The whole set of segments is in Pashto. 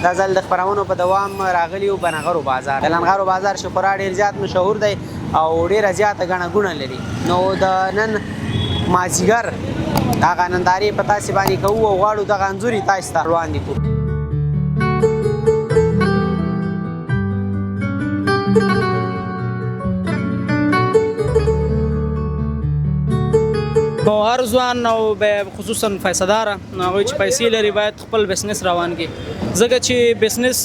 دا ځل د خپرونو په دوام راغلی و بنغرو بازار. د لنغرو بازار چې خورا ډېر زیات مشهور دی او ډېره زیاته ګڼه ګوڼه لري. نو د نن مازدیګر هغه نندارې په تاسې باندې کوو او غواړو دغه انځور یې تاسې ته وړاندې کړو. نو هر ځوان او خصوصا پیسه‌دار هغوی چې پیسې لري باید خپل بزنس روان کړي، ځکه چې بزنس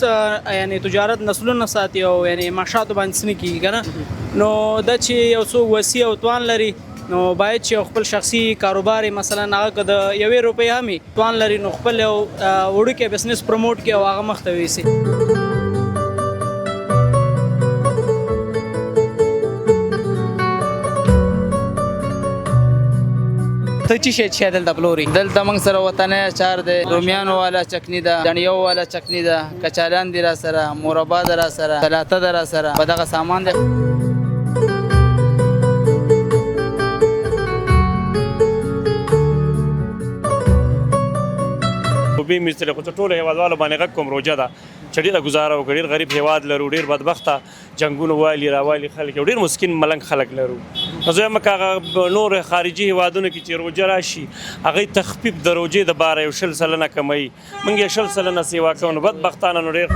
یعنی تجارت نسلونه ساتي او یعنی معاشاتو باندې څه نه کېږي که نه. نو دا چې یو څوک وسیع او توان لري نو باید چې خپل شخصي کاروبار مثلا هغه که د 1 روپۍ هم توان لري نو خپل یو وړوکی بزنس پروموټ کړي او هغه مخ ته یوسي. ته چې شی دلته پلوري؟ دلته موږ سره وطني اچار دی، رومیانو والا چکني ده، دڼیو والا چکني ده، کچالان دي را سره، مربا ده را سره، سلاته ده را سره، په دغه سامان دی. به مستری خو ټول هیوادوالو باندې غږ کوم روجه ده چې ډېره ګزاره وکړو، ډېر غریب هیواد لرو، ډېر بدبخته جنګونه والي راوالي خلک او ډېر مسکین ملنګ خلک لرو. نو زه وایم که هغه نور خارجي هیوادونو کې چې روجه راشي هغوی تخفیف د روجې دپاره یو 20 سلنه کموي، موږ یې 20 سلنه سیوا کوو. نو بدبختانه نو ډېر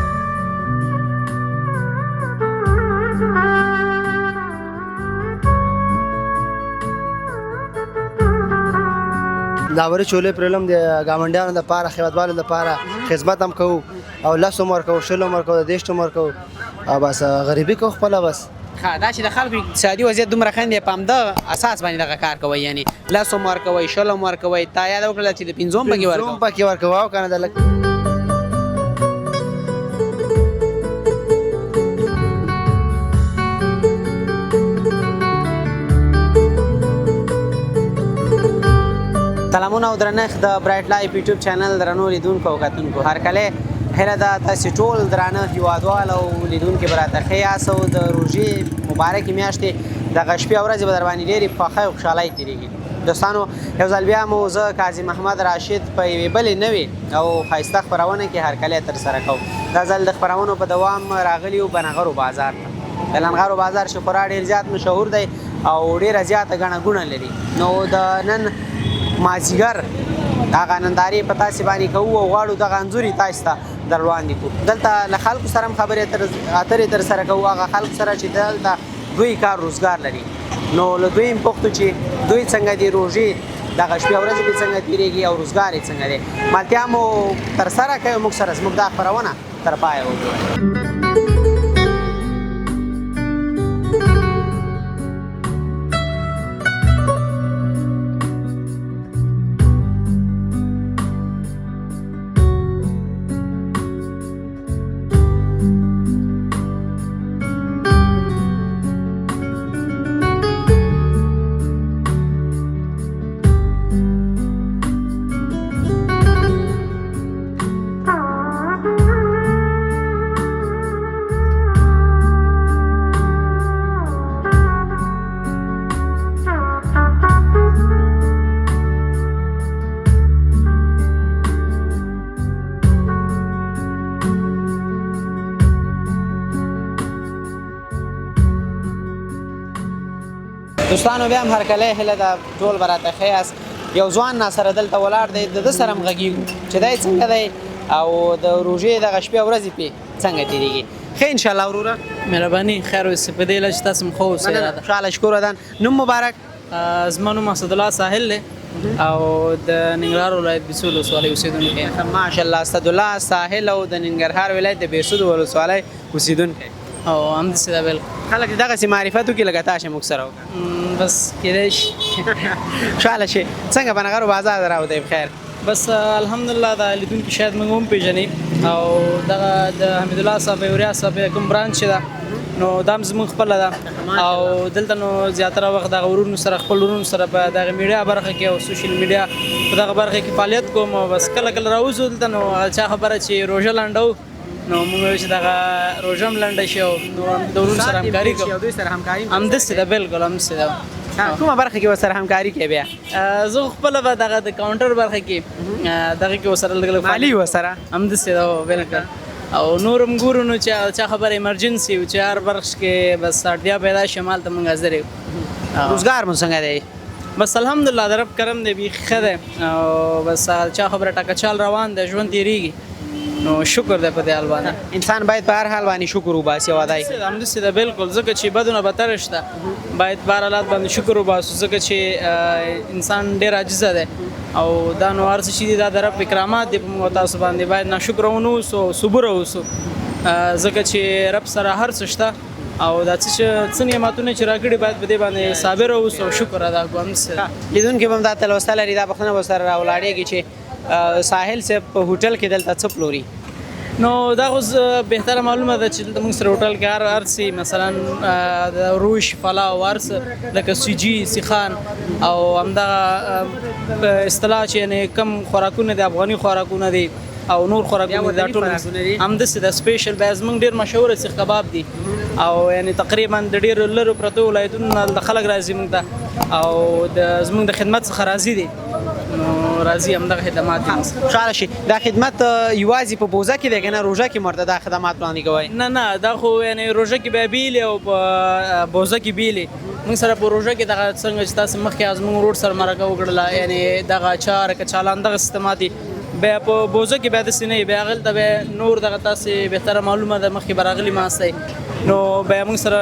داوري چولې پرلم د ګاونډیانو لپاره هیوادوالو لپاره خدمت هم کوو او 10 عمر کوو 20 عمر کوو 30 عمر کوو او بس غریبي کوو خپله بس. دا چې د خلکو اقتصادي وضعیت دومره ښه دی په همدغه اساس باندې دغه کار کوئ، یعنی 10 عمر کوئ 20 عمر کوئ. تا یاد وکړله چې د 50 پکې ورکوو او که نه د لږ سلامونه او درنښت د برایټ لایف یوټیوب چینل درنو لیدونکو او کتونکو، هرکلی هیله ده تاسې ټول درانه هیوادوال او لیدونکي به راته ښه یاست او د روژې مبارکې میاشتې دغه شپې او ورځې به در باندې ډېرې په خوښۍ او خوشحالۍ تېرېږي. دوستانو یو ځل بیا مو زه کاظم احمد راشد په یوې بلې نوې او ښایسته خپرونه کې هرکلی ترسره کوم. دا ځل د خپرونو په دوام راغلي و بنغرو بازار ته. د لنغرو بازار چې خورا ډېر زیات مشهور دی او ډېره زیاته ګڼه ګوڼه لري. نو د نن مازدیګر هغه نندارې په تاسې باندې کوو او غواړو دغه انځور یې تاسې ته در وړاندې کړو. دلته له خلکو سره هم خبرې اترې ترسره کوو، هغه خلکو سره چې دلته دوی کار روزګار لري. نو له دوی هم پوښتو چې دوی څنګه دي روژې دغه شپې او ورځې به څنګه تېرېږي او روزګار یې څنګه دی. ملتیا مو ترسره کوي موږ سره زموږ دا خپرونه تر پایه وګورئ. دوستانو بیا هم هرکلی هیله ده ټول به راته ښه یاست. یو ځوان ناسره دلته ولاړ دی، د ده سره هم غږېږو چې دی څنګه دی او د روژې دغه شپې او ورځې پې څنګه تېرېږي. ښه انشاءالله وروره مهرباني خیر اوسې په دې چې تاسو هم ښه اوسئ. خوشحاله شکر ودان. نوم مبارک؟ زما نوم اسدالله ساحل دی او د ننګرهار ولایت بیسود ولسوالۍ اوسېدونکی یم. ماشاءالله اسدالله ساحل او د ننګرهار ولایت د بیسود ولسوالۍ اوسېدونکی او همداسې ده. بالکل خلک دغسې معرفت وکړي لکه تا چې موږ سره وکړه. بس کېدای شي. خوشحاله شي. څنګه بنغرو بازار ته راوتی بخیر؟ بس الحمدلله دا لیدونکي شاید موږ هم پېژني او دغه د حمیدالله صاحب یوریا صاحب کوم برانچ چې ده نو دا هم زموږ خپله ده او دلته نو زیاتره وخت دغه ورونو سره خپل ورونو سره په دغه میډیا برخه کې او سوشل میډیا په دغه برخه کې فعالیت کوم او بس کله کله راوځو دلته نو چا خبره چې روژه لنډو نو موږ وایو چې دغه روژه هم لنډه شي او د ورونو سره همکاري کوو. همداسې ده. بالکل همداسې ده. کومه برخه کې ورسره همکاري کوي بیا؟ زه خپله به دغه د کاونټر برخه کې دغه کې ورسره لږ مالي ورسره همداسې ده. بالکل او نورم ګورو نو چې چا خبر ایمرجنسي و چې هر برخ کې بس اړتیا پیدا شي مال ته موږ حاضر یو. روزګار مو څنګه دی؟ بس الحمدلله د رب کرم دی بیخي ښه دی او بس چا خبره ټاکه چال روان دی ژوند تېرېږي نو شکر دی په دې حال باندې. انسان باید په هر حال باندې شکر وباسي او ادای. همداسې ده بالکل ځکه چې بدونه بتره شته باید په هر حالات باندې شکر وباسو ځکه چې انسان ډېر عاجزه دی او دا نو هر څه چې دي دا د رب اکرامات دي په موږ تاسو باندې باید ناشکره ونه اوسو صبوره اوسو ځکه چې رب سره هر څه شته او دا څه نعمتونه چې راکړي باید په دې باندې صابر اوسو او شکر ادا کړو. همداسې لیدونکي به هم دا تلوسته لري دا بخښنه به سره راولاړېږي چې ساحل صاحب په هوټل کې دلته څه پلوري؟ نو دا خو بهتره معلومه ده چې دلته موږ سره هوټل کې هر څه مثلا د روش پلاو هر څه لکه سیجي سیخان او همدغه اصطلاح چې یعنې کم خوراکونه دي افغاني خوراکونه دي او نور خوراکونه دي دا ټول همداسې د سپیشل بیا زموږ ډېر مشهوره سیخ کباب دي او یعنې تقریبا د ډېرو لرو پرتو ولایتونو نه د خلک راځي موږ ته او زموږ د خدمت څخه راضي دي نو راځي همدغه خدمات دي. خوشحاله شي. دا خدمت یوازې په بوزه کې دی که نه روژه کې مرته دا خدمات وړاندې کوئ؟ نه دا خو یعنې روژه کې بیا بیلې او په بوزه کې بیلې. موږ سره په روژه کې دغه څنګه چې تاسو مخکې زموږ ورور سره مرکه وکړله یعنې دغه اچار کچالان دغه سیستمات دي. بیا په بوزه کې بیا داسې نه وي بیا هغلته بیا نور دغه تاسې بهتره معلومه ده مخکې به راغلي ماستی نو بیا موږ سره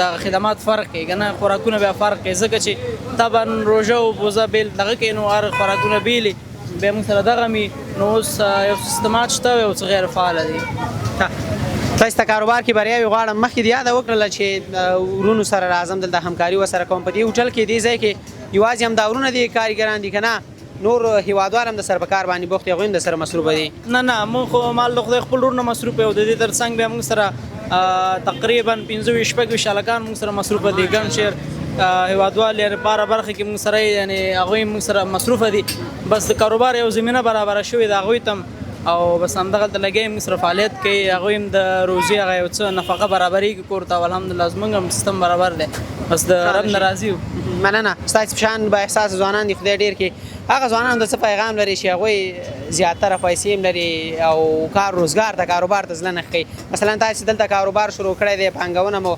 دغه خدمات فرق کوي که نه خوراکونه بیا فرق کوي ځکه چې طبعا روژه او بوزه بیل دغه کوي نو هر خوراکونه بیلې بیا موږ سره دغه مي نو اوس یو سیستمات شته یو څه غیر فعاله دي. تاسو ته کاروبار کې بریاوې غواړم مخکې دې یاده وکړله چې ورونو سره راځم دلته همکاري ورسره کوم په دې هوټل کې دې ځای کې یوازې همدا ورونه دي کارګران دي که نه نور هیوادوال هم د سره په کار باندې بوخت هغوی هم د سره مصروفه دي؟ نه موږ خو مال د خدای خپل ورور نه مصروفه یو د دې تر څنګ بیا موږ سره تقریبا 15-20 هلکان موږ سره مصروفه دي ګڼ شمېر هیوادوال یعنې په هره برخه کې موږ سره یعنې هغوی موږ سره مصروفه دي بس د کاروبار یو زمینه برابره شوې ده هغوی ته او بس همدغلته لګیا موږ سره فعالیت کوي هغوی هم د روزي هغه یو څه نفقه برابرېږي کور ته او الحمدلله زموږ هم سیستم برابر دی بس د رب نه راضي یو. مننه. ستاسې په شان با احساس ځوانان دي خدای ډېر کړي هغه ځوانان د څه پیغام لري چې هغوی زیاتره پیسې هم لري او کار روزګار ته کاروبار ته زړه نه ښه کوي. مثلا تاسې دلته کاروبار شروع کړی دی پانګونه مو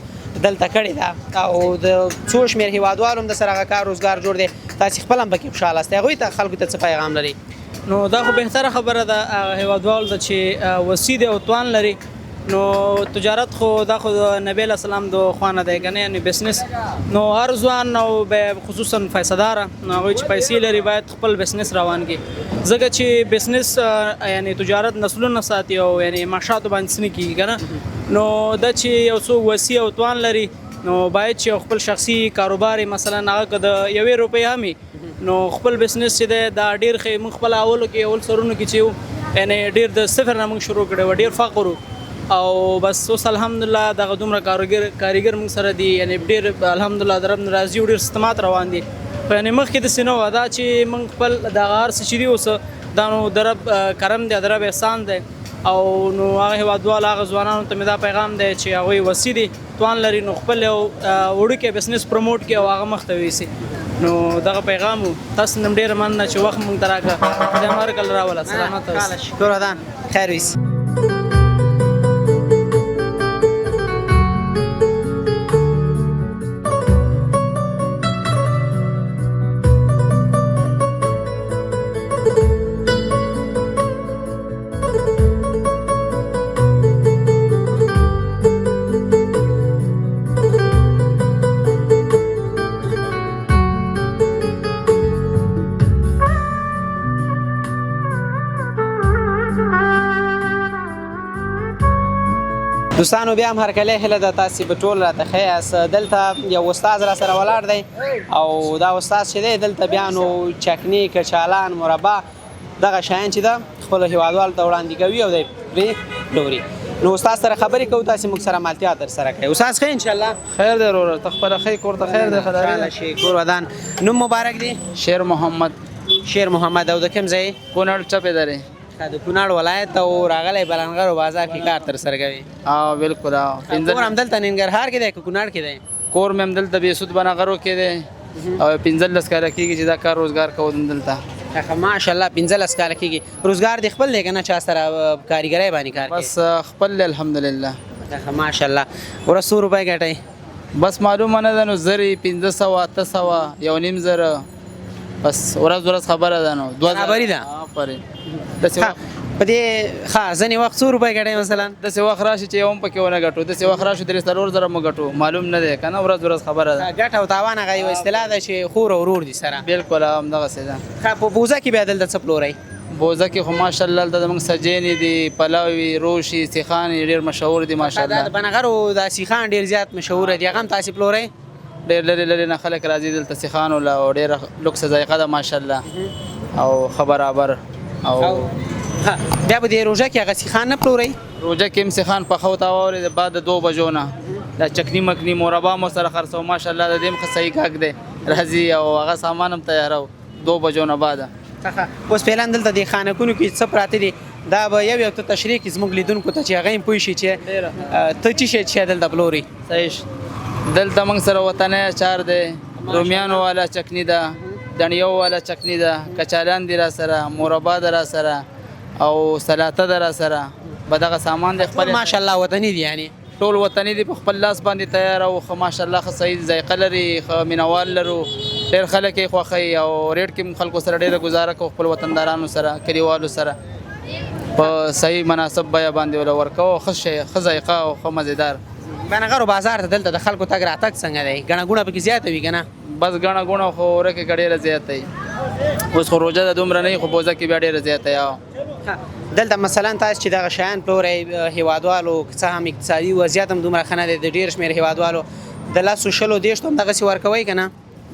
دلته کړې ده او د څو شمېر هیوادوالو هم د سره هغه کار روزګار جوړ دی تاسې خپل هم پکې خوشحاله استئ هغوی ته خلکو ته څه پیغام لري؟ نو دا خو بهتره خبره ده هیوادوالو ته چې وسیع دی او توان لري نو تجارت خو دا خو د نبی علیه السلام د خوا نه دی که نه یعنې بسنس نو هر ځوان او خصوصا پیسهداره نو هغوی چې پیسې لري باید خپل بسنس روان کړي ځکه چې بسنس یعنې تجارت نسلونه ساتي او یعنې معاشاتو باندې څه نه کېږي که نه نو دا چې یو څوک وسیع او توان لري نو باید چې خپل شخصي کاروبار مثلا هغه که د 1 روپۍ هم نو خپل بسنس چې دی دا ډېر ښه موږ خپل اولو کې اول سرونو کې چې یو یعنې ډېر د صفر نه موږ شروع کړی و ډېر فقر و او بس اوس الحمدلله دغه دومره کارګر موږ سره دي یعنې ډېر الحمدلله د رب نه راضي او ډېر سیستمات روان دي خو یعنې مخکې داسې نه وه دا چې موږ خپل دغه هر څه چې دي اوس دا نو د رب کرم دی د رب احسان دی او نو هغه هیوادوال هغه ځوانانو ته مې دا پیغام دی چې هغوی وسیع دي توان لري نو خپل یو وړوکی بسنس پروموټ کړي او هغه مخ ته ویسي نو دغه پیغام و تاسو نن ډېره مننه چې وخت موږ ته راکړه خدای مو هر کله راوله سلامت اوسئ. شکر ودان خیر ویسي. دوستانو بیا هم هرکلی هیله ده تاسې به ټول راته ښه یاست. دلته یو استاد را سره ولاړ دی او دا استاد چې دی دلته بیا نو چکني کچالان مربا دغه شیان چې ده خپلو هیوادوالو ته وړاندې کوي او دی پرې پلوري. نو استاد سره خبرې کوو تاسې موږ سره مالتیا درسره کوي. استاد ښه انشاءالله؟ خیر دی وروره ته خپله ښه کور ته خیر دی خوشحاله شي کور ودان. نوم مبارک دی؟ شیر محمد. شیر محمد. او د کوم ځای؟ کونړ ټپې درې. د کونړ ولایت او راغلی بلنغرو بازار کې کار ترسره کوي؟ بالکل. کور همدلته ننګرهار کې دی که کونړ کې دی؟ کور مې همدلته بېسود بنغرو کې دی او 15 کاله کېږي چې دا کار روزګار کوو دلته. ماشاءالله 15 کاله کېږي روزګار دې خپل دی که نه چا سره کاریګرۍ باندې کار بس خپل دی الحمدلله. کوي ماشاءالله ورځ څو روپۍ ګټئ بس معلومه نه ده نو زرې 1500 800 یو نیم زره بس ورځ خبره ده نو 2000 برابري ده. آفرین. داسې وخت په دې ښه ځینې وخت څو روپۍ ګټئ مثلا داسې وخت راشي چې یو هم پکې ونه ګټو داسې وخت راشي 3 زره مو ګټو معلوم نه دی که نه ورځ خبره ده. ګټه او تاوان هغه یو اصطلاح ده چې خور او ورور دي سره بالکل همدغسې ده. ښه په بوزه کې بیا دلته څه پلورئ بوزه کې خو ماشاءالله دلته زموږ سجینې دي پلاوي روشي سیخان ډېر مشهور دي دا ماشاءالله. د بنغرو د سیخان ډېر زیات مشهوره دي هغه هم تاسې پلورئ ډېر لرې نه خلک راځي دلته سیخان ولا او ډېره لوکسه ذایقه ده ماشاءالله او ښه برابر او بیا به دې روژه کې هغه سیخان نه پلورئ روژه کې هم سیخان پخه وته واورې د بعد د 2 بجو نه دا چکني مکني مربا مو سره خرڅوو ماشاءالله د دې هم ښه صحیح کاک دی راځي او هغه سامان هم تیارو 2 بجو نه بعده. اوس فعلا دلته د خانکونو کې څه پراته دي دا به یو ته تشریح کړي زموږ لیدونکو ته چې هغه هم پوه شي چې ته څه شی چې دلته پلوري. صحیح دلته موږ سره وطني اچار دی رومیانو والا چکني ده دڼیو والا چکني ده کچالان دي را سره مربا ده را سره او سلاته ده را سره به دغه سامان دی خپل ماشاءالله وطني دي یعنی ټول وطني دي په خپل لاس باندې تیار او ماشاءالله ښه صحیح ذایقه لري ښه مینوال لرو ډېر خلک یې خوښوي او ریټ کې هم خلکو سره ډېره ګزاره کوو خپل وطندارانو سره کلیوالو سره په صحیح مناسب بیه باندې ولا ورکوو ښه شی ښه ذایقه او ښه مزېدار. بنغرو بازار ته دلته د خلکو تګ راتګ څنګه دی ګڼه ګوڼه پکې زیاته وي که نه بس ګڼه ګوڼه خو ورکې که ډېره زیاته وي اوس خو روژه ده دومره نه وي خو بوزه کې بیا ډېره زیاته وي. دلته مثلا تاسو چې دغه شیان پلورئ هیوادوالو که څه هم اقتصادي وضعیت هم دومره ښه نه دی د ډېر شمېر هیوادوالو د 10 هم دغسې ورکوئ که نه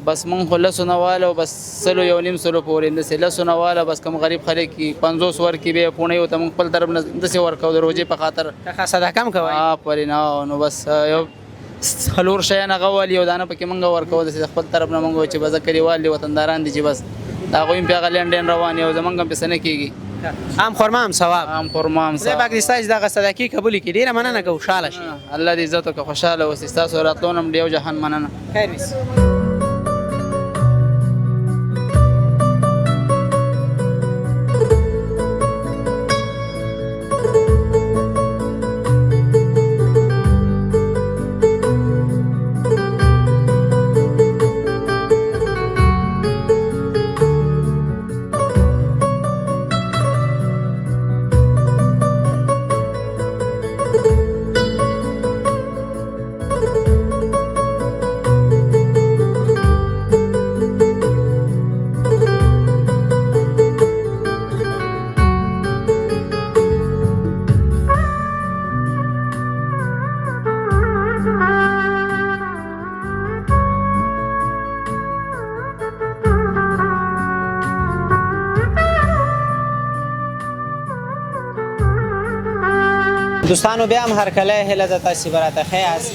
بس مونږ خو 10 واله بس 100 یو نیم سلو پورې داسې 10 واله بس کوم غریب خلک 50 ورکړي بیا پوڼۍ ورته مونږ خپل طرف نه داسې ورکوو د روژې په خاطر ښه صدقه هم کوئ آفرین نو بس یو څلور شیان هغه والي یو دانه پکې مونږ ورکوو داسې د خپل طرف نه مونږ وایو چې بس کلیوال دي وطنداران دي چې بس د هغوی هم پې هغه لینډین روان او زمونږ هم پې څه نه کېږي هم خرما هم ثواب هم خرما هم خدای پاک دې ستاسې دغه صدقې قبولې کړي ډېره مننه که خوشحاله شي الله دې عزت وکړه خوشحاله اوسې ستاسو راتلو نه هم ډېر جهان مننه خیر وي دوستانو بیا هم هرکلی هیله ده تاسې به راته ښه یاست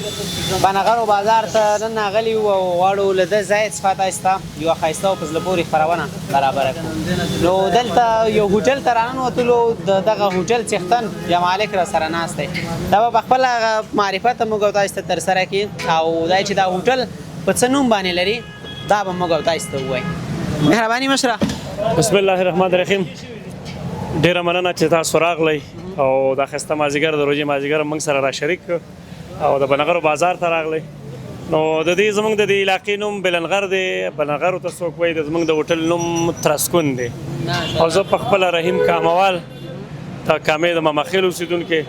بنغرو بازار ته نن راغلي یو او غواړو له ده ځای څخه تاسې ته یوه ښایسته او په زړه پورې خپرونه برابره کړو نو دلته یو هوټل ته راننوتلو د دغه هوټل څښتن یا مالک را سره ناست دی دا به په خپله معرفت موږ او تاسې ته ترسره کړي او دا چې دا هوټل په څه نوم باندې لري دا به موږ او تاسې ته ووایي مهرباني مشره بسم الله الرحمن الرحیم ډیره مننه چې تاسو راغلی او دا ښایسته مازدیګر د روژې مازدیګر موږ سره را شریک او د بنغرو بازار ته راغلی نو د دې زموږ د دې علاقې نوم بلنغر دی بلنغرو ته څوک وایي د زموږ د هوټل نوم ترسکون دی او زه په خپله رحیم کاموال د کامې د مماخیل اوسېدونکی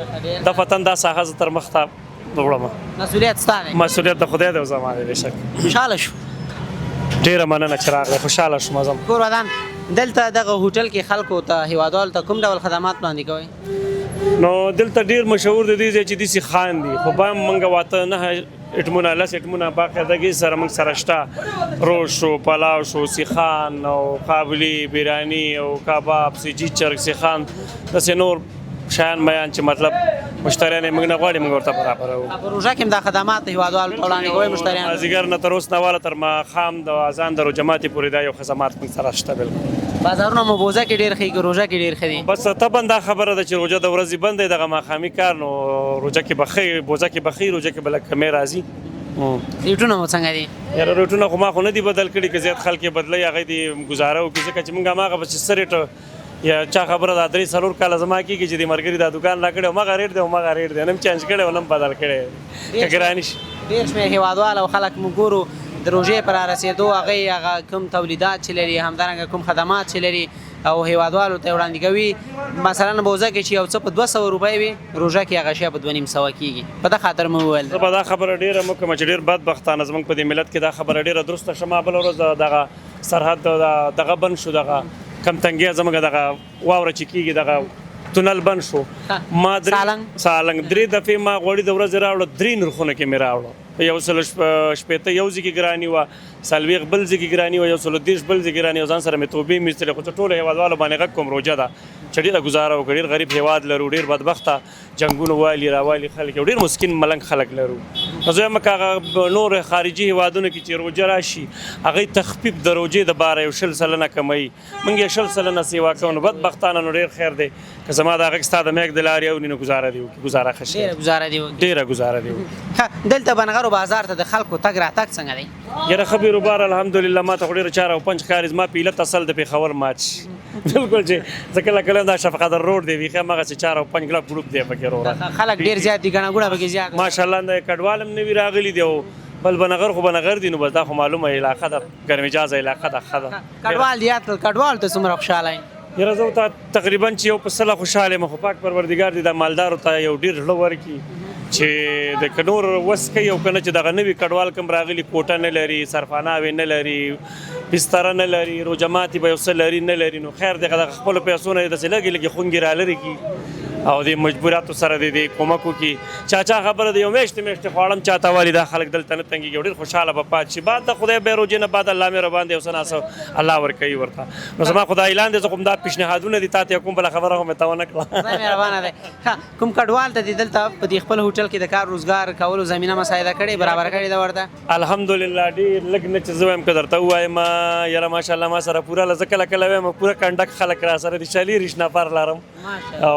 د وطن دا ساحه زه تر مخ ته وړم مسؤلیت ستا دی مسؤلیت د خدای دی او زما دی بېشک خوشحاله شو ډیره مننه چې راغلی خوشحاله شوم زم کور ودان دلته دغه هوټل کې خلکو ته هیوادوالو ته کوم ډول خدمات وړاندې کوئ نو دلته ډیر مشهور د دې ځای چې داسې خان دي خو به هم موږ واته نه اټمونه لس اټمونه باقاعدګۍ سره موږ سره شته روش شو پلاو شو سیخان او قابلي بریاني او کباب سیجي چرګ سیخان داسې نور شیان میان چې مطلب مشتریان یې موږ نه غواړي موږ ورته برابروو په روژه کې هم دا خدمات هیوادوالو ته وړاندې کوئ مشتریانو مازدیګر نه تر اوس نهواله تر ماښام د اذان د روجماتې پورې دا یو خدمات موږ سره شته بلکل بازارونه مو بوزه کې ډېر ښه روژه کې ډېر ښه دي بس طبعا دا خبره ده چې روژه د ورځې بند دی دغه ماښامي کار نو روژه کې به ښه بوزه کې به ښه روژه کې به لږ کمې راځي ریټونه مو څنګه دي یاره روټونه خو ما خو نه دي بدل کړي که زیات خلک یې بدلوي هغه دې ګزاره وکړي ځکه چې موږ هماغه به چې څه ریټ یا چا خبره دا 3-4 کاله زما کېږي چې د ملګري دا دوکان را کړی هماغه ریټ دی هماغه ریټ دی نه م چینج کړی او نه م بدل کړی که ګراني شي ډېر شمېر هېوادوال او خلک موږ ګورو د روژې پر رسېدو هغه کوم تولیدات چې لري همدارنګه کوم خدمات چې لري او هېوادوالو ته وړاندې کوي مثلا بوزه کې چې یو څه په 200 روپۍ وي روژه کې هغه شی په 250 کېږي په دې خاطر مو وویل زه به دا خبره ډېره مه کوم چې ډېر بدبختانه زموږ په دې ملت کې دا خبره ډېره درسته شمه بله ورځ دغه سرحد دغه بند شو دغه کمتنګیا زموږ دغه واوره چې کېږي دغه تونل بند شو ما سالنګ 3 دفعې ما غوړي د ورځې راوړه 3 نرخونه کې مې راوړه یو سل شپېته یو ځای کې ګراني وه څلوېښت بل ځای کې ګراني وه 130 بل ځای کې ګراني وه ځان سره مې توبې مې خو ټولو هېوادوالو باندې غږ کوم روژه ده چې ډېره ګزاره وکړو ډېر غریب هېواد لرو ډېر بدبخته جنګونه والي راوالي خلک ډېر مسکین ملنګ خلک لرو نو زه یم که هغه نور خارجي هېوادونو کې چې روژه راشي هغوی تخفیف د روژې دپاره یو 100 سلنه کموي موږ یې 100 سلنه سیوا کوو نو بدبختانه نو ډېر خیر دی که زما د هغه ستا د میک د لارې اوري نو ګزاره دې وکړي ګزاره ښه شي ډېره ګزاره دې وکړي دلته بنغرو بازار ته د خلکو تګ راتګ څنګه دی یاره ښه بیروبار الحمدلله ما ته خو ډېره 4 او 5 ښکاري زما په علت اصل د پېښور مات شي بالکل چې زه کله کله دا شفقدر روډ دی بیخي هماغسې 4 او 5 ګلاب ګروپ دی پکې روره خلک ډېر زیات دي ګڼه ګوڼه پکې زیات ماشاءالله د کډوال هم نوي راغلي دي او بل بنغر خو بنغر دي نو بس دا خو معلومه علاقه ده ګرمجازه علاقه ده ښه ده کډوال دي یاد کړل کډوال ته څومره خوشحاله یې یاره زه ته تقریبا چې یو په سله خوشحاله یم خو پاک پروردګار دې د مالدارو ته یو ډېر زړه ورکړي چې د که نور وس کوي او که نه چې دغه نوي کډوال کوم راغلي کوټه نه لري سرپناوې نه لري بستره نه لري روژه ماتې به یو څه لري نه لري نو خیر دی د خپلو پیسو نه داسې لږې لږې خونګې رالرې کړي او د مجبوراتو سره د کومک وکړي چا خبره د یو میاشتې خواړه هم چاته والي دا خلک دلته نه تنګېږي ډېر خوشحاله به پاتې شي بعد د خدای بیا روژې نه بعد الله مې ربان دی یو څه ناڅه الله ورکوي ورته نو زما خو دا اعلان دی زه خو دا پیشنهادونه دي تا ته کوم بله خبره خو مې ته ونه کړه خدای مهربانه دی کوم کډوال ته دې دلته په دې خپل هوټل کې د کار روزګار کولو زمینه مساعده کړې برابر کړې ده ورته الحمدلله ډېر لږ نه چې زه وایم که درته ووایم یاره ماشاءالله ما سره پوره زه کله کله وایم پوره کنډک خلک را سره دي 40 نفر لرم او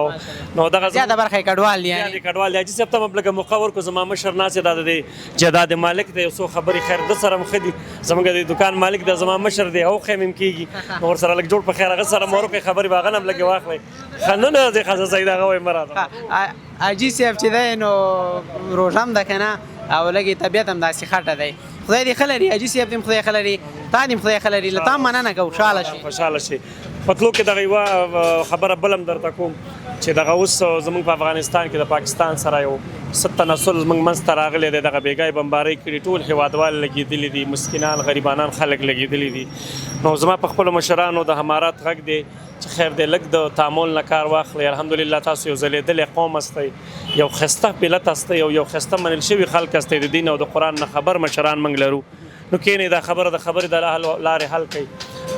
نو دغه زیاده برخه کډوال دي یعنی کډوال دی حاجي صاحب ته مبلغ موقع ورکړو زما مشر ناصر دا د جداد مالک دی یو څو خبرې خیر د سره مخ دي زموږ د دکان مالک د زما مشر دی او خیمم کیږي نو ور سره لګ جوړ په خیر هغه سره مورو کې خبرې باغ نه لګي واخلې خننه د خاصه سید هغه وای مراته حاجي صاحب چې دی نو روژم ده کنه او لګي طبیعت هم داسې خټه دی خدای دې خلري حاجي صاحب دې خدای خلري تا دې خدای خلري لته مننه کو خوشاله شي پتلو کې دغه یوه خبره بلم درته کوم چې دغه اوس زموږ په افغانستان کې د پاکستان سره یو 7 تناسل زموږ منځ ته راغلی دی دغه بېګای بمبارۍ کړي ټول هېوادوال لګېدلي دي مسکینان غریبانان خلک لګېدلي دي نو زما په خپلو مشرانو د همارات غږ دی چې خیر دی لږ د تعامل نه کار واخلئ الحمدلله تاسو یو ځلېدلی قوم هستئ یو ښایسته ملت هستئ او یو ښایسته منل شوي خلک هستئ د دین او د قرآن نه خبر مشران موږ لرو نو کینې دا خبره د خبرې د لارې حل کوي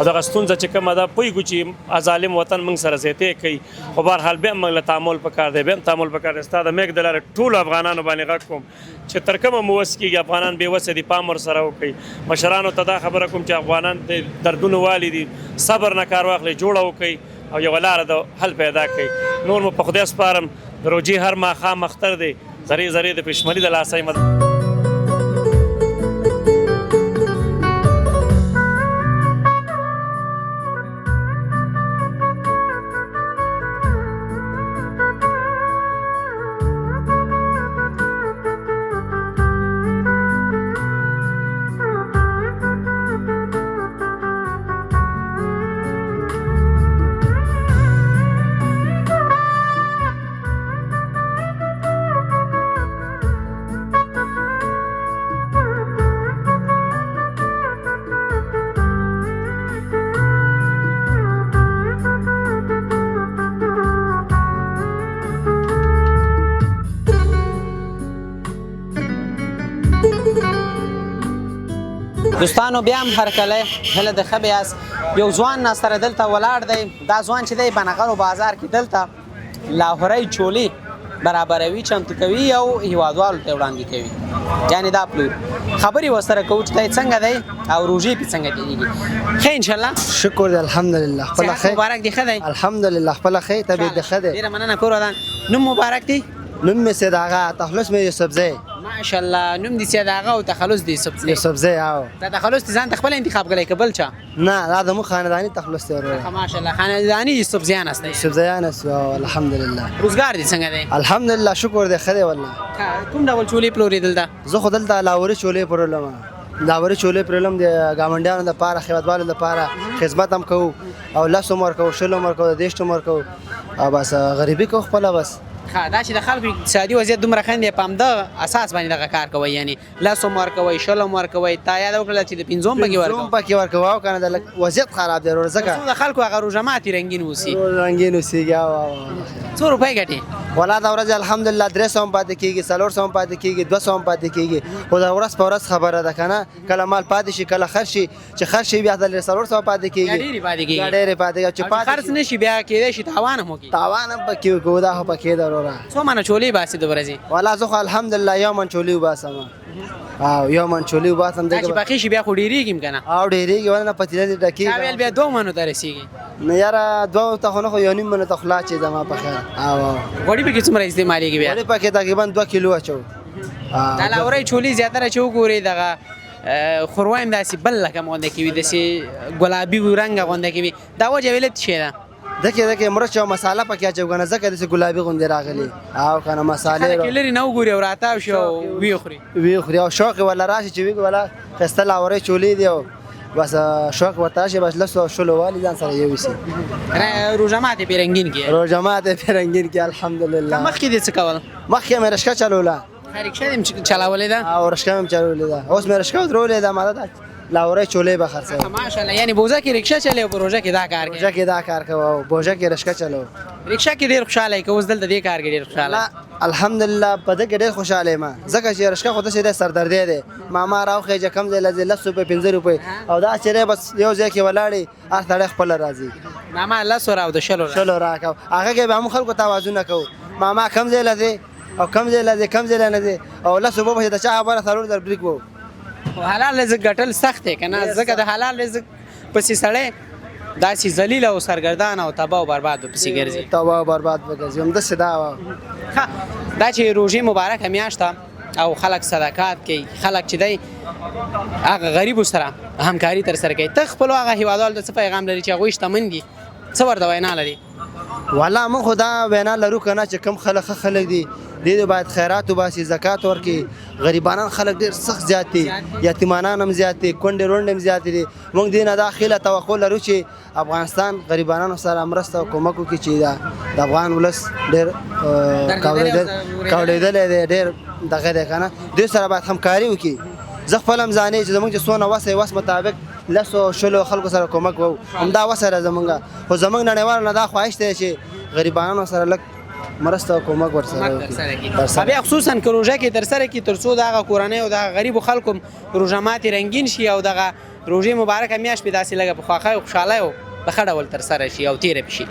او دغه ستونزه چې کومه ده پوهېږو چې ظالم وطن موږ سره زیاتې کوي خو بهرحال بیا هم موږ له تعامل پکار دی بیا هم تعامل پکار دی ستا د میک د لارې ټولو افغانانو باندې غږ کوم چې تر کومه مو وس کېږي افغانان بې وسه دي پام ورسره وکړي مشرانو ته دا خبره کوم چې افغانان د دردونو والي دي صبر نه کار واخلئ جوړه وکړئ او یوه لاره د حل پیدا کړئ نور مو په خدای سپارم د روژې هر ماښام اختر دی زرې زرې د پشملي د لاسۍ مدد دوستانو بیا هم هرکلی هله د ښه بیاست یو ځوان سره دلته ولاړ دی دا ځوان چې دی بنغرو بازار کې دلته لاهورۍ چولې برابروي چمتو کوي او هېوادوالو ته وړاندې کوي یعنې دا پلور خبرې ورسره کوو چې دی څنګه دی او روژې پې څنګه تېرېږي ښه انشاءالله شکر دی الحمدلله خپله صحت مبارک دی ښه دی الحمدلله خپله ښه طبیعت دی ښه دی ډېره مننه کور ودان نوم مبارک دی نوم مې سید آغا تخلص مې یوسفزی ماشاءالله نوم دې سید آغا او تخلص دې یوسفزی یوسفزی او دا تخلص دې ځان ته خپل انتخاب کړی که بل چا نه دا زموږ خانداني تخلص دی ورور ماشاءالله خانداني یوسفزیان است یوسفزیان است الحمدلله روزګار دې څنګه دی الحمدلله شکر دی ښه دی والله کوم ډول چولې پلورې دلته زه خو دلته لاوري چولې پرولم لاوري چولې پرولم د ګاونډیانو لپاره خدمتوالو لپاره خدمت هم کوو او لس عمر کوو شل عمر کوو دېرش عمر کوو او بس غریبي کوو خپله بس دا چې د خلکو اقتصادي وضعیت دومره ښه دی په همدغه اساس باندې دغه کار کوئ یعنی لس هم ورکوئ شل هم ورکوئ تا یاد وکړله چې د پنځوم پکې ورکوئ پکې ورکوو او که نه د وضعیت خراب دی ورور ځکه څو د خلکو هغه روژه ماتې رنګین اوسي رنګین اوسېږي او څو روپۍ ګټې ولا دا ورځ الحمدلله 300 هم پاتې کېږي 400 هم پاتې کېږي 200 هم پاتې کېږي خو دا ورځ په ورځ خبره ده که نه کله مال پاتې شي کله خرڅ شي چې خرڅ شي بیا د 400 پاتې کېږي ډېرې پاتې کېږي ډېرې پاتې کېږي چې پاتې خرڅ نه شي بیا کېدای شي تاوان هم وکړي تاوان هم پکې وکړو دا خو پکې ده وروره څو منه چولې باسي د ورځې ولا زه خو الحمدلله یو من چولې وباسم او یو من چولې وباسم دا چې پخې شي بیا خو ډېرېږي هم که نه او ډېرېږي ولې نه پتیله دې دا ډکېږي ویل بیا 2 منو ته رسېږي نه یاره 2 ته خو نه خو یو نیم منو ته خلا چې زما په خیر او غوړي پکې څومره استعمالېږي بیا وړې پکې تقریبا 2 کیلو اچو دا لاورۍ چولې زیاتره چې وګورې دغه خوروا هم داسې بل رقم غونډه کوي داسې ګلابي رنګه غونډه کوي دا وجه ویلې څه شی ده دکې مرچ او مساله پکې اچو کنه ځکه داسې ګلابي غوندې راغلي او کنه مسالې خلک یې لرې نه وګوري او راتاو شي او ویې خوري وی خوري او شوق ولا راشي چې وی ولا خسته لاورۍ چولې دی او بس شوق ورته شي بس لسو شلو والی ځان سره یو شي روژه ماتې پې رنګین کې روژه ماتې پې رنګین کې الحمدلله مخکې دې څه کول مخکې مې رشکه چلوله رکشه دې هم چلولې ده او رشکه مې چلولې ده اوس مې رشکه درولې ده ماته لاورۍ چولې به خرڅوم ماشاءالله یعنی بوزه کې رکشه چلې او په روژه کې دا کار کوي روژه کې دا کار کوو او بوژه کې رشکه چلو رکشه کې ډېر خوشحاله یې که اوس دلته دې کار کې ډېر خوشحاله الحمدلله په دې کې ډېر خوشاله یم ځکه چې رشکه خو داسې سردردی دی ماما راوخېجه کم ځای له 10 روپۍ 15 روپۍ او دا چې بس یو ځای کې ولاړې هر سړی خپله راځي ماما 10 او د شلو راکړو هغه کې به هم خلکو توازونه کوو ماما کم ځای له دی او کم ځای له دی کم ځای له نه دی او 10 روپۍ د چا خبره څلور در بریک وو حلال رزق ګټل سخت دی که نه ځکه د حلال رزق پسې سړی داسې ذلیل او سرګردان او تباه او برباد به پسې ګرځي تباه او برباد به ګرځي همداسې دا وه دا چې روژې مبارکه میاشت ده او خلک صدقات کوي خلک چې دی هغه غریبو سره همکاري ترسره کوي ته خپلو هغه هېوادوالو ته څه پیغام لري چې هغوی شتمن دي څه ورته وینا لري والا موږ خو دا وینا لرو که نه چې کوم خلک ښه خلک دي دې باید خیرات وباسي زکات ورکړي غریبانان خلک ډېر سخت زیات دي یتیمانان هم زیات دي کونډې رونډې هم زیات دي موږ دې نه دا خیله توقع لرو چې افغانستان غریبانانو سره مرسته او کومک وکړي چې د افغان ولس ډېر کاوړېدلی دی ډېر دغه دی که نه دوی سره باید همکاري وکړي زه خپل هم ځانې چې زموږ چې څونه وس مطابق 10 خلکو سره کومک وو همدا وسه ده زمونږ خو زمونږ نړیوالو نه دا خواهش دی چې غریبانو سره لږ مرسته او کومک ورسره وکړي بیا خصوصا که روژه کې ترسره کړي تر څو دغه کورنۍ او دغه غریبو خلکو روژه ماتې رنګین شي او دغه روژې مبارکه میاشت پې داسې لږه په خوښۍ او خوشحالۍ او په ښه ډول ترسره شي او تېره پې شي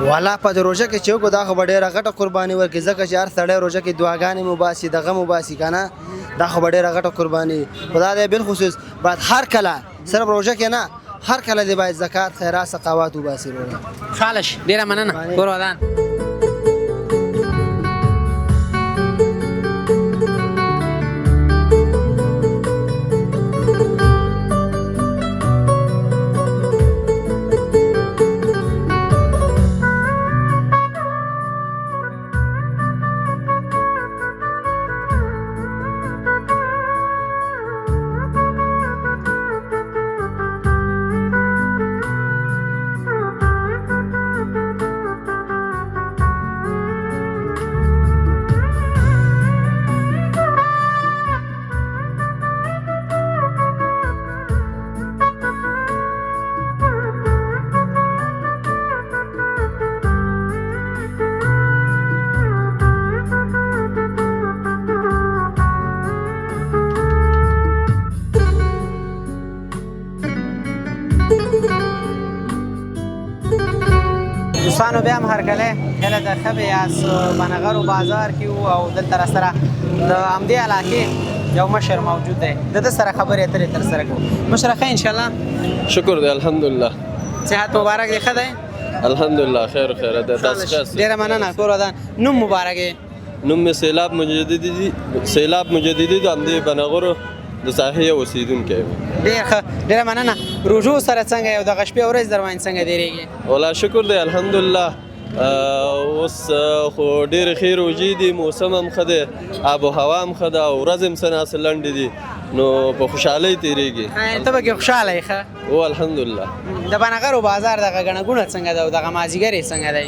والا په روژه کې چې وکړو دا خو به ډېره غټه قرباني ورکړي ځکه چې هر سړی روژه کې دعاګانې مو باسي دغه مو باسي که نه دا خو به ډېره غټه قرباني خو دا دی بالخصوص باید هر کله صرف روژه کې نه هر کله دی باید زکات خیرات سقاوات وباسي وروره خوشحاله شي ډېره مننه کور ودان دوستانو بیا هم هرکلی کله د ښه یاست بنغرو بازار کې وو او دلته راسره د همدې علاقې یو مشر موجود دی د ده سره خبرې اترې ترسره کوو مشره ښه انشاءالله شکر دی الحمدلله صحت مبارک دی ښه دی الحمدلله خیر ده تاسو ښه ډېره مننه کور ودان نوم مبارک دی نوم مې سیلاب مجددي د همدې بنغرو د ساحې اوسیدونکی یم. ډېر ښه، ډېره مننه. روژو سره څنګه یو دغه شپې ورځ در باندې څنګه تېرېږي؟ والله شکر دی الحمدلله. اوس خو ډېرې ښې روژې دي، موسم هم ښه دی، آب و هوا هم ښه ده او ورځې هم څه ناڅه لنډې دي، نو په خوشحالۍ تېرېږي. ته به کې خوشحاله یې ښه؟ او الحمدلله. د بنغرو بازار دغه ګڼه ګوڼه څنګه ده او دغه مازدیګر یې څنګه دی؟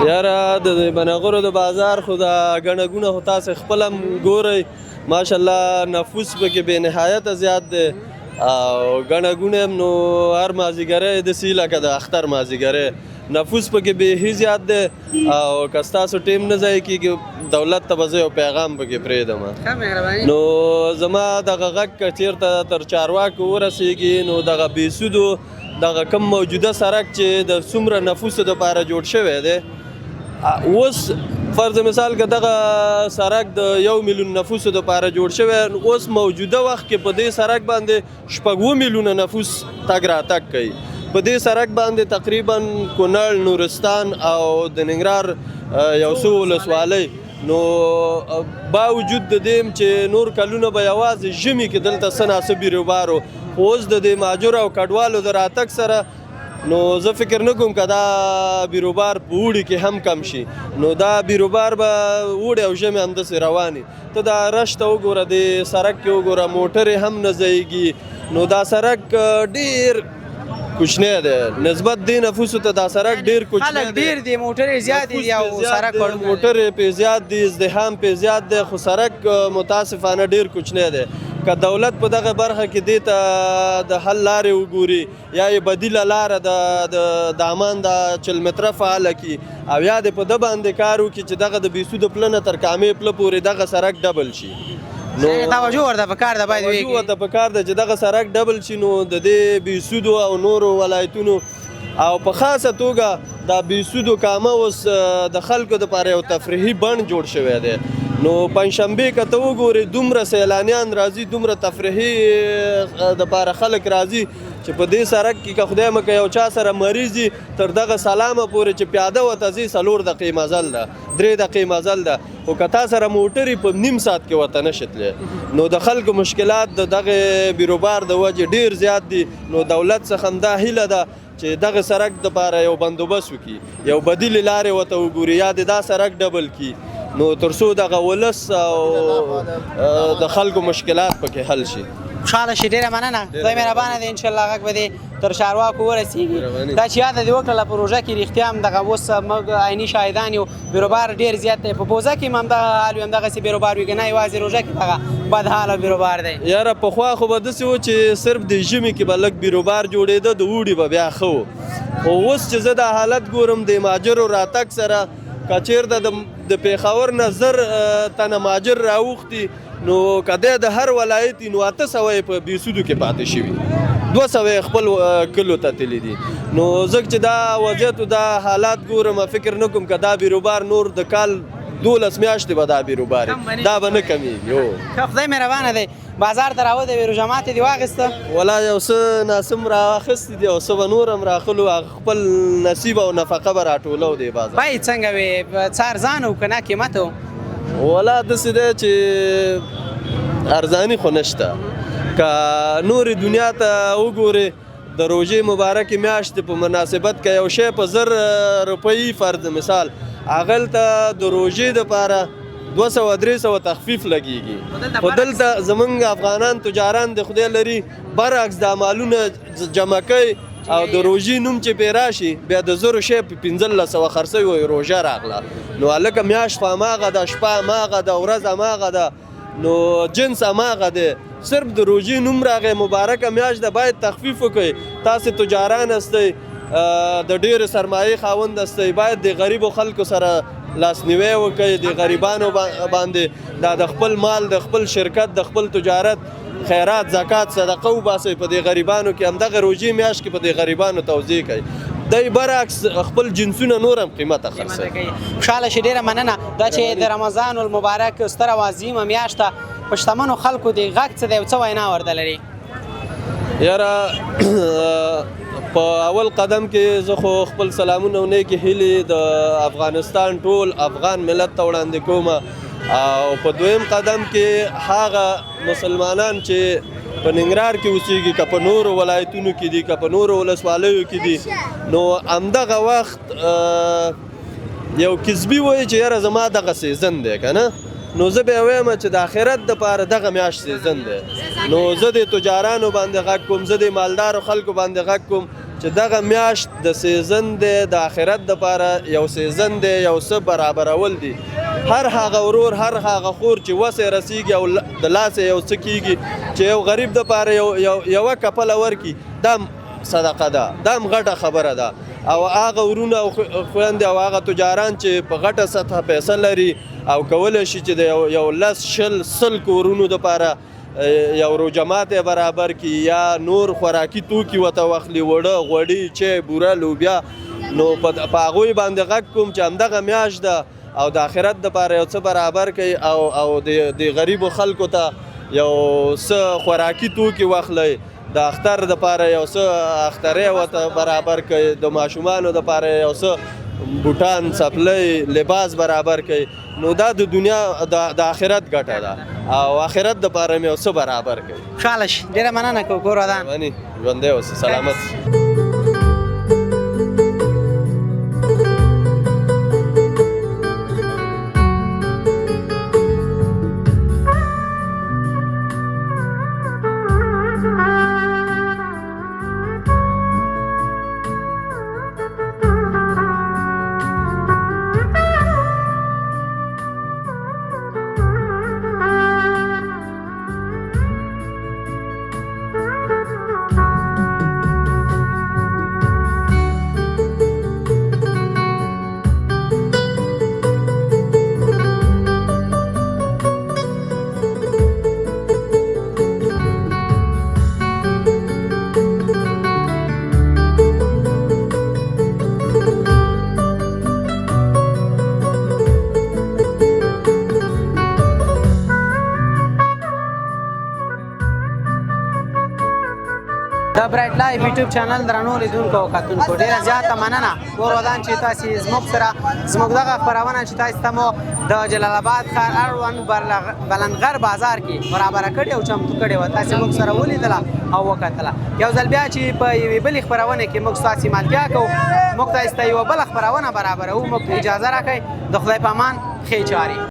یاره د بنغرو د بازار خو د ګڼه ګوڼه خو تاسې خپل هم ګورئ، ماشاءالله نفوس پکې بې نهایته زیات دی او ګڼه ګوڼه هم نو هر مازدیګری داسې لکه د اختر مازدیګری نفوس پکې بېخي زیات دی او که ستاسو ټیم نه ضایع کېږي دولت ته به زه یو پیغام پکې پرېږدم. نو زما دغه غږ که چېرته تر چارواکو ورسېږي نو دغه بېسودو دغه کم موجوده سړک چې د څومره نفوسو دپاره جوړ شوی دی، اوس فرض مثال که دغه سړک د 1 میلیون نفوسو دپاره جوړ شوی، اوس موجوده وخت کې په دې سړک باندې 6 میلیونه نفوس تګ راتګ کوي. په دې سړک باندې تقریبا کونړ، نورستان او د ننګرهار یو څو ولسوالۍ، نو باوجود د دې چې نور کلونه به یوازې ژمي کې دلته څه ناڅه بیروبار و، خو اوس د دې مهاجرو او کډوالو د راتګ سره نو زه فکر نه کوم که دا بیروبار په اوړي کې هم کم شي، نو دا بیروبار به اوړي او ژمي همداسې رواني. ته دا رش ته وګوره، د سړک کې وګوره، موټرې هم نه ځایږي، نو دا سړک ډېر کوچنی دی نسبت دې نفوسو ته. دا سړک ډېر کوچنی دی، خلک ډېر دي، موټرې زیات دي او سړک موټرې پې زیات دي، ازدحام پې زیات دی، خو سړک متاسفانه ډېر کوچنی دی. که دولت په دغه برخه کې دې ته د حل لارې وګوري یا یې بدیله لاره د دامان د چلمتره فعاله کړي او یا دې په ده باندې کار وکړي چې دغه د بېسوده پله نه تر کامې پله پورې دغه سړک ډبل شي. نو توجه ورته پکار ده، باید توجه ورته پکار ده چې دغه سړک ډبل شي، نو د دې بېسودو او نورو ولایتونو او په خاصه توګه دا بېسودو کامه اوس د خلکو دپاره یو تفریحي بڼ جوړ شوی دی. نو پنجشنبې که ته وګورې دومره سیلانیان راځي، دومره تفریحي دپاره خلک راځي چې په دې سړک کې که خدای مکه یو چا سره مریض وي تر دغه سلامه پورې چې پیاده ورته ځي 4 دقیقې مزل ده، 3 دقیقې مزل ده، خو که تا سره موټرې په نیم ساعت کې ورته نشي تللی. نو د خلکو مشکلات د دغه بیروبار د وجې ډېر زیات دي. نو دولت څخه همدا هیله ده چې دغه سړک دپاره یو بندوبست وکړي، یو بدیلې لارې ورته وګوري یا د دا سړک ډبل کړي، نو تر څو دغه ولس او د خلکو مشکلات پکې حل شي. خوشحاله شي. ډېره مننه، خدای مهربانه دی، انشاءالله غږ به دې تر چارواکو ورسېږي. دا چې یاده دې وکړله په روژه کې رښتیا هم دغه اوس موږ عیني شاهدان یو، بیروبار ډېر زیات دی. په پوزه کې هم همدغه حال وي، همدغسې بیروبار وي، که نه یوازې روژه کې دغه بد حال او بیروبار دی. یاره پخوا خو به داسې و چې صرف د ژمي کې به لږ بیروبار جوړېده، د اوړي به بیا ښه و، خو اوس چې زه دا حالت ګورم د مهاجرو راتګ سره، که چېرته د پېښور نه 1000 تنه مهاجر راوښتي، نو که دی د هر ولایت نو 800 یې په بېسودو کې پاتې شوي، 200 یې خپل کلو ته تللي دي. نو زه چې دا وضعیت او دا حالات ګورم، فکر نه کوم که دا بیروبار نور د کال 12 میاشتې به دا بیروبار دا به نه کمیږي. خدای مهربانه دی. بازار ته راوځې وې، روژه ماتې دې واخیسته؟ والله یو څه ناسم رااخیستي دي او څه به نور هم راخلو، خپل نصیب او نفقه به راټولو دی بازار. بیې څنګه وې؟ څه ارزانه و که نه قیمت و؟ والله داسې دی چې ارزاني خو نشته. که نورې دنیا ته وګورې د روژې مبارکې میاشتې په مناسبت که یو شی په 1000 روپۍ فرض مثال، هغلته د روژې دپاره 200-300 تخفیف لګیږي، خو دلته زمونږ افغانان تجاران د خدای لري برعکس دا مالونه جمع کوي او د روژې نوم چې پې راشي بیا د 1000 شی په 1500 خرڅوي وایي روژه راغله. نو هلکه میاشت خو هماغه ده، شپه هماغه ده، ورځ هماغه ده، نو جنس هماغه دی، صرف د روژې نوم راغی، مبارکه میاشت ده، باید تخفیف وکړئ. تاسې تجاران هستئ، د ډېرې سرمایې خاوند هستئ، باید د غریبو خلکو سره لاسنیوی وکړئ، د غریبانو باندې دا د خپل مال، د خپل شرکت، د خپل تجارت خیرات، زکات، صدقه وباسئ. په دې غریبانو کې همدغه روژې میاشت کې په دې غریبانو توزیع کوئ. دی برعکس خپل جنسونه نور هم قیمته خرڅوي. خوشحاله شي. ډېره مننه. دا چې د رمضان المبارک ستره او عظیمه میاشت ده، په شتمنو خلکو د غږ څه دی او څه وینا ورته لري؟ یاره په اول قدم کې زه خو خپل سلامونه او نیکې هیلې د افغانستان ټول افغان ملت ته وړاندې کوم او په دویم قدم کې هغه مسلمانان چې په ننګرهار کې اوسېږي که په نورو ولایتونو کې دي که په نورو ولسوالیو کې دي نو همدغه وخت یو کسبي وایي چې یاره زما دغه سیزن دی که نه نو زه بیا وایم چې د آخرت دپاره دغه میاشت سیزن دی نو زه د تجارانو باندې غږ کوم زه د مالدارو خلکو باندې غږ کوم چې دغه میاشت د سیزن دی د آخرت دپاره یو سیزن دی یو څه برابرول دی هر هغه ورور هر هغه خور چې وسې رسیږي او د لاسه یو څه کیږي چې یو غریب دپاره یوه کپله ورکړي دا صدقه ده دا هم غټه خبره ده او هغه ورونه او خویندې او هغه تجاران چې په غټه سطحه پیسه لري او کولی شي چې د یو 10-100 کورونو دپاره یو روجمات برابر کی یا نور خوراکي توکي ورته واخلي وړه غوړي چای بوره لوبیا نو په هغوی باندې غږ کوم چې همدغه میاشت ده او د آخرت دپاره یو څه برابر کوي او د غریبو خلکو ته یو څه خوراکي توکي واخلئ د اختر دپاره یو څه اخترۍ ورته برابر کوي د ماشومانو دپاره یو څه بوټان څپلۍ لباس برابر کوي نو دا د دنیا د آخرت ګټه ده او آخرت دپاره مې یو څه برابر کوي خوشحاله شي ډېره مننه کوو کور ودان ژوندی اوسه سلامت د برایټ لایف یوټیوب چینل درنو لیدونکو او کتونکو ډیره زیاته مننه کور ودان چې تاسو زموږ سره زموږ دغه خپرونه چې تاسو ته مو د جلال آباد ښار اړوند بلندغر بازار کې برابره کړې او چمتو کړې وه تاسو موږ سره ولیدله او وکتله یو ځل بیا چې په یوې بلې خپرونې کې موږ ستاسې ملتیا کوو موږ تاسو ته یوه بله خپرونه برابروو موږ ته اجازه راکړئ د خدای په امان ښې چارې